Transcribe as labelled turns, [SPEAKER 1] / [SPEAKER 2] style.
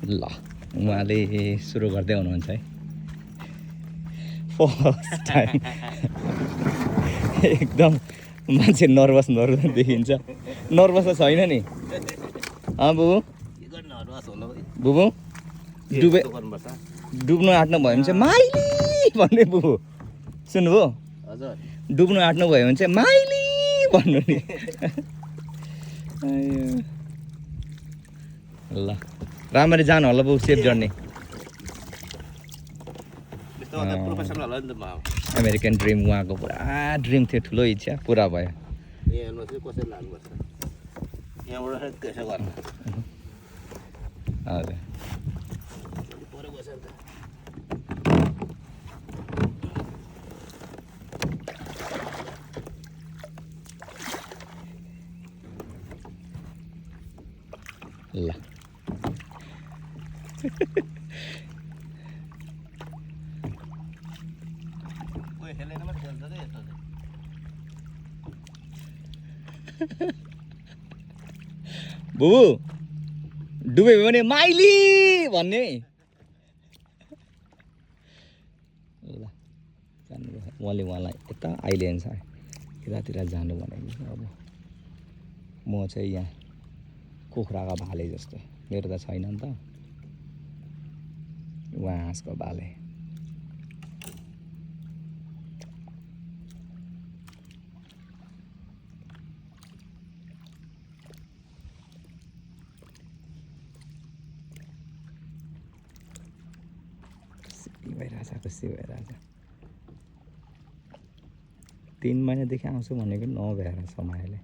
[SPEAKER 1] ल उहाँले सुरु गर्दै हुनुहुन्छ है फर्स्ट टाइम एकदम मान्छे नर्भस देखिन्छ नर्भस त छैन नि बुबु बुबु डुब्नु आँट्नु भयो भने चाहिँ माइली भन्ने बुबु सुन्नुभयो डुब्नु आँट्नु भयो भने चाहिँ माइली भन्नु नि ल राम्ररी जानु होला बुबु सेफ जर्नी अमेरिकन ड्रिम उहाँको पुरा ड्रिम थियो ठुलो इच्छा पुरा भयो हजुर ल बुबु डुब्यो भने माइली भन्ने ल जानुभयो उहाँले उहाँलाई यता आइल्यान्ड यतातिर जानु भनेको अब म चाहिँ यहाँ कुखुराको भाले जस्तो मेरो त छैन नि त हाँसको भाले खुसी भइरहेछ 3 महिनादेखि आउँछु भनेको नभएर समयले